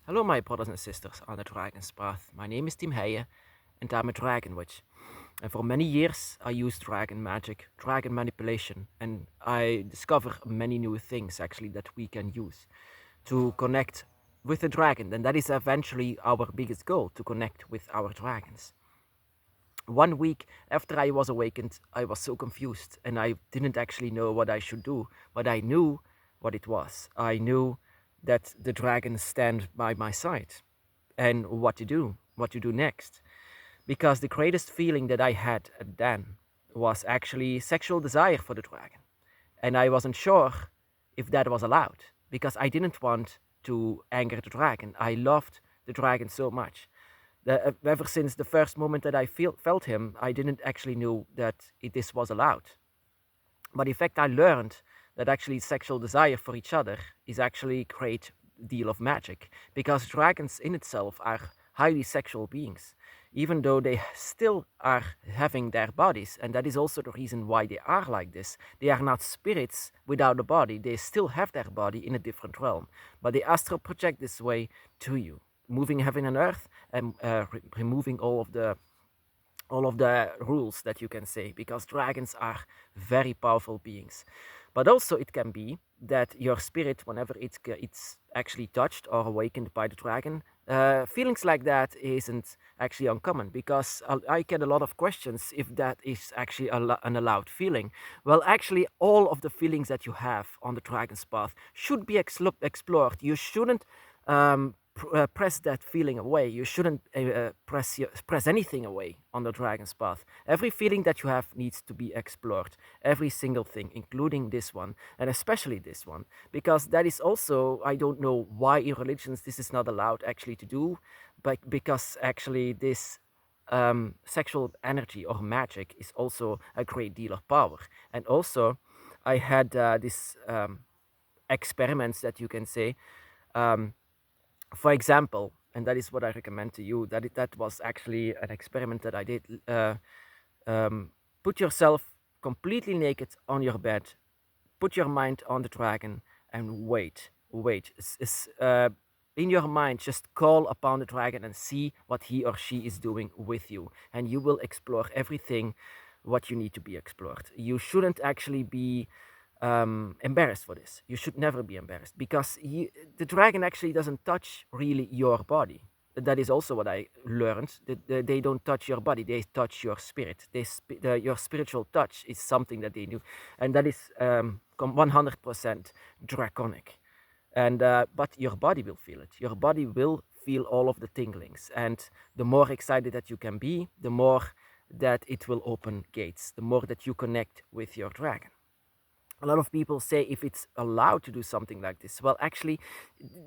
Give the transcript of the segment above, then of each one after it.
Hello, my brothers and sisters on the Dragon's Path. My name is Tim Heijen, and I'm a Dragon Witch. And for many years, I used dragon magic, dragon manipulation, and I discover many new things actually that we can use to connect with the dragon. And that is eventually our biggest goal, to connect with our dragons. 1 week after I was awakened, I was so confused and I didn't actually know what I should do, but I knew what it was. I knew that the dragons stand by my side and what to do next. Because the greatest feeling that I had then was actually sexual desire for the dragon. And I wasn't sure if that was allowed because I didn't want to anger the dragon. I loved the dragon so much. Ever since the first moment that I felt him, I didn't actually know that this was allowed. But in fact, I learned that actually sexual desire for each other is actually a great deal of magic because dragons in itself are highly sexual beings, even though they still are having their bodies. And that is also the reason why they are like this. They are not spirits without a body, they still have their body in a different realm, but they astral project this way to you, moving heaven and earth and removing all of the rules that you can say, because dragons are very powerful beings. But also it can be that your spirit, whenever it's actually touched or awakened by the dragon, feelings like that isn't actually uncommon, because I get a lot of questions if that is actually an allowed feeling. Well, actually all of the feelings that you have on the dragon's path should be explored. You shouldn't press that feeling away. You shouldn't press anything away on the dragon's path. Every feeling that you have needs to be explored. Every single thing, including this one, and especially this one, because that is also, I don't know why in religions this is not allowed actually to do, but because actually this sexual energy or magic is also a great deal of power. And also, I had this experiments that you can say. Um, for example, and that is what I recommend to you, that was actually an experiment that I did. Put yourself completely naked on your bed, put your mind on the dragon, and wait. In your mind, just call upon the dragon and see what he or she is doing with you, and you will explore everything what you need to be explored. You shouldn't actually be embarrassed for this. You should never be embarrassed, because the dragon actually doesn't touch really your body. That is also what I learned. That they don't touch your body; they touch your spirit. Your spiritual touch is something that they do, and that is 100% draconic. And but your body will feel it. Your body will feel all of the tinglings, and the more excited that you can be, the more that it will open gates. The more that you connect with your dragon. A lot of people say if it's allowed to do something like this. Well, actually,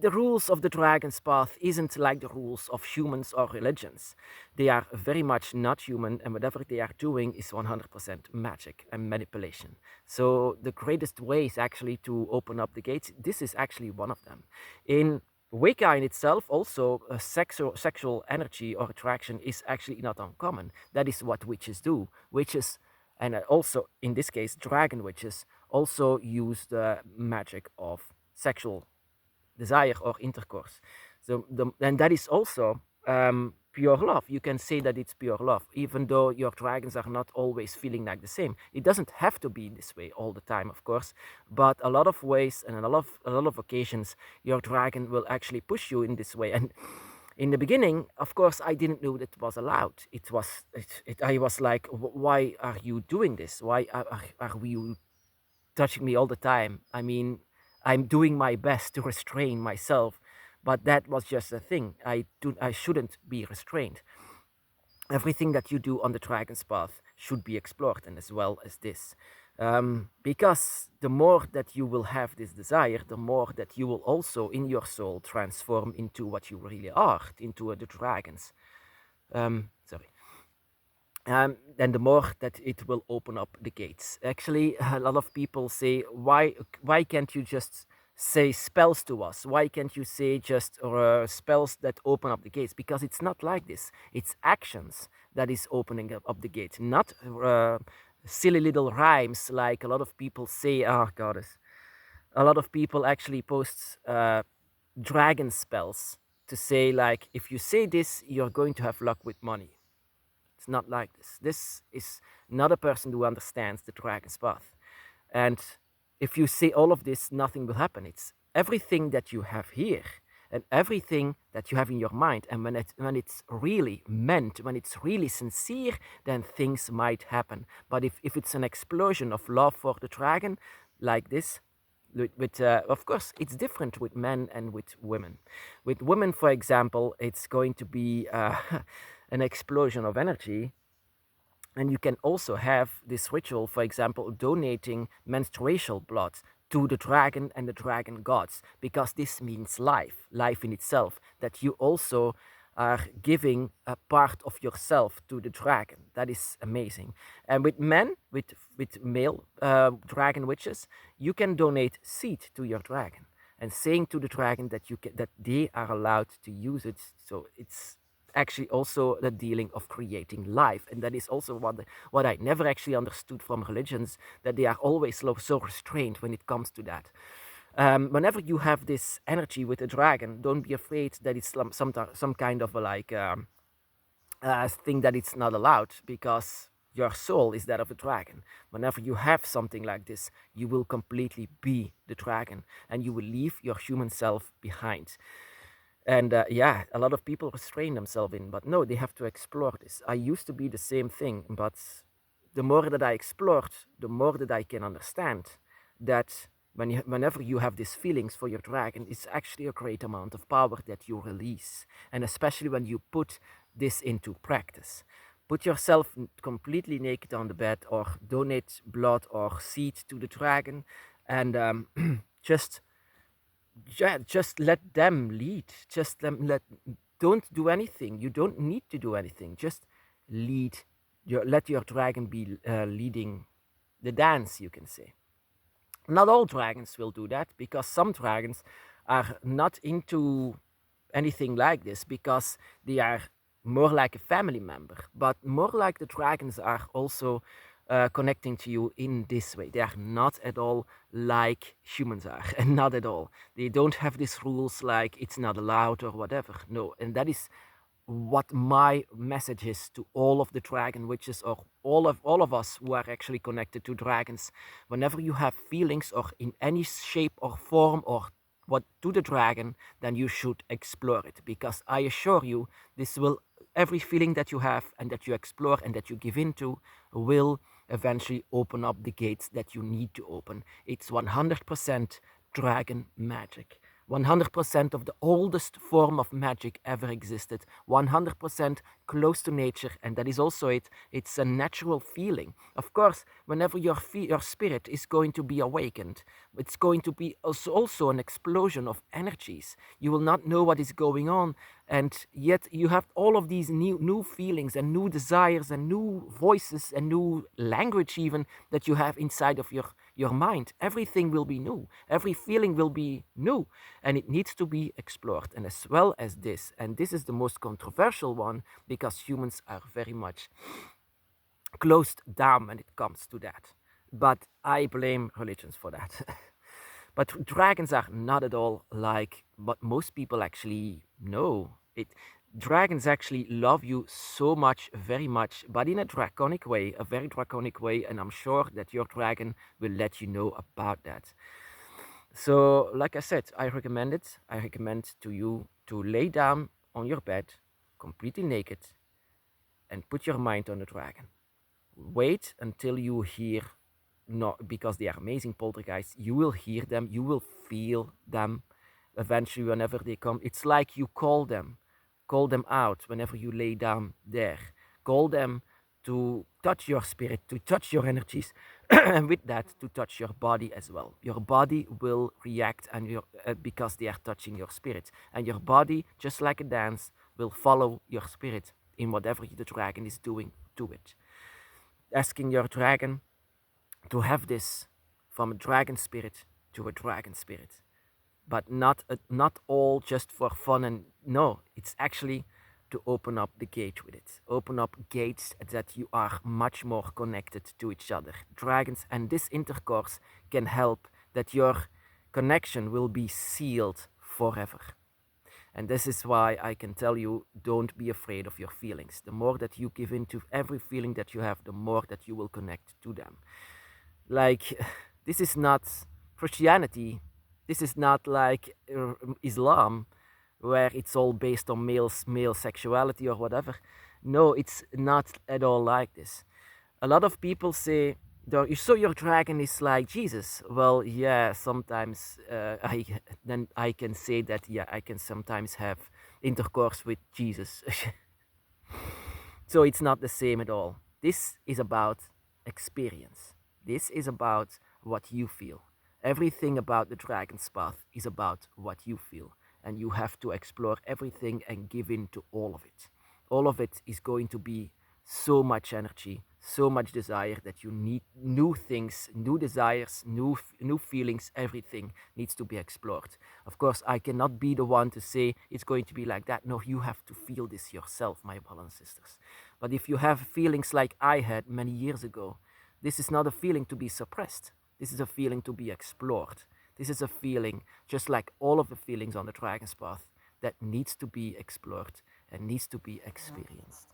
the rules of the dragon's path isn't like the rules of humans or religions. They are very much not human, and whatever they are doing is 100% magic and manipulation. So the greatest way is actually to open up the gates. This is actually one of them. In Wicca in itself, also a sexual energy or attraction is actually not uncommon. That is what witches do. Witches, and also in this case, dragon witches, also use the magic of sexual desire or intercourse. So, and that is also pure love. You can say that it's pure love, even though your dragons are not always feeling like the same. It doesn't have to be this way all the time, of course, but a lot of ways and a lot of occasions, your dragon will actually push you in this way. And in the beginning, of course, I didn't know that it was allowed. I was like, why are you doing this? Why are you touching me all the time? I mean, I'm doing my best to restrain myself, but that was just a thing. I shouldn't be restrained. Everything that you do on the dragon's path should be explored, and as well as this. Because the more that you will have this desire, the more that you will also in your soul transform into what you really are, into the dragons. Sorry. Then the more that it will open up the gates. Actually, a lot of people say, why can't you just say spells to us? Why can't you say just spells that open up the gates? Because it's not like this. It's actions that is opening up the gates, not silly little rhymes like a lot of people say. Oh, goddess. A lot of people actually post dragon spells to say like, if you say this, you're going to have luck with money. It's not like this. This is not a person who understands the dragon's path. And if you say all of this, nothing will happen. It's everything that you have here and everything that you have in your mind. And when it's really meant, when it's really sincere, then things might happen. But if it's an explosion of love for the dragon, like this, of course, it's different with men and with women. With women, for example, it's going to be an explosion of energy. And you can also have this ritual, for example, donating menstrual blood to the dragon and the dragon gods, because this means life, life in itself, that you also are giving a part of yourself to the dragon. That is amazing. And with men, with male dragon witches, you can donate seed to your dragon and saying to the dragon that that they are allowed to use it. So it's actually also the dealing of creating life, and that is also what I never actually understood from religions, that they are always so restrained when it comes to that. Whenever you have this energy with a dragon, don't be afraid that it's some kind of a thing that it's not allowed, because your soul is that of a dragon. Whenever you have something like this, you will completely be the dragon and you will leave your human self behind. And yeah, a lot of people restrain themselves in, but no, they have to explore this. I used to be the same thing, but the more that I explored, the more that I can understand that whenever you have these feelings for your dragon, it's actually a great amount of power that you release. And especially when you put this into practice. Put yourself completely naked on the bed, or donate blood or seed to the dragon, and just just let them lead. Just don't do anything. You don't need to do anything. Just lead. Let your dragon be leading the dance, you can say. Not all dragons will do that, because some dragons are not into anything like this, because they are more like a family member, but more like the dragons are also connecting to you in this way. They are not at all like humans are, and not at all. They don't have these rules like it's not allowed or whatever. No, and that is what my message is to all of the dragon witches, or all of us who are actually connected to dragons. Whenever you have feelings, or in any shape or form, or what to the dragon, then you should explore it, because I assure you, this will, every feeling that you have and that you explore and that you give into, will eventually open up the gates that you need to open. It's 100% dragon magic. 100% of the oldest form of magic ever existed, 100% close to nature, and that is also it. It's a natural feeling. Of course, whenever your spirit is going to be awakened, it's going to be also an explosion of energies. You will not know what is going on, and yet you have all of these new feelings and new desires and new voices and new language even that you have inside of your mind. Everything will be new. Every feeling will be new, and it needs to be explored. And as well as this, and this is the most controversial one, because humans are very much closed down when it comes to that. But I blame religions for that. But dragons are not at all like what most people actually know. Dragons actually love you so much, very much, but in a draconic way, a very draconic way, and I'm sure that your dragon will let you know about that. So, like I said, I recommend it. I recommend to you to lay down on your bed, completely naked, and put your mind on the dragon. Wait until you hear, not because they are amazing poltergeists, you will hear them, you will feel them eventually whenever they come. It's like you call them out whenever you lay down there. Call them to touch your spirit, to touch your energies, and with that, to touch your body as well. Your body will react, and because they are touching your spirit. And your body, just like a dance, will follow your spirit in whatever the dragon is doing to it. Asking your dragon to have this from a dragon spirit to a dragon spirit, but not all just for fun. And no, it's actually to open up the gate with it. Open up gates that you are much more connected to each other. Dragons and this intercourse can help that your connection will be sealed forever. And this is why I can tell you, don't be afraid of your feelings. The more that you give in to every feeling that you have, the more that you will connect to them. Like, this is not Christianity. This is not like Islam, where it's all based on male sexuality or whatever. No, it's not at all like this. A lot of people say, so your dragon is like Jesus. Well, yeah, sometimes I can say that, yeah, I can sometimes have intercourse with Jesus. So it's not the same at all. This is about experience. This is about what you feel. Everything about the dragon's path is about what you feel. And you have to explore everything and give in to all of it. All of it is going to be so much energy, so much desire that you need new things, new desires, new feelings. Everything needs to be explored. Of course, I cannot be the one to say it's going to be like that. No, you have to feel this yourself, my brothers and sisters. But if you have feelings like I had many years ago, this is not a feeling to be suppressed. This is a feeling to be explored. This is a feeling, just like all of the feelings on the dragon's path, that needs to be explored and needs to be experienced.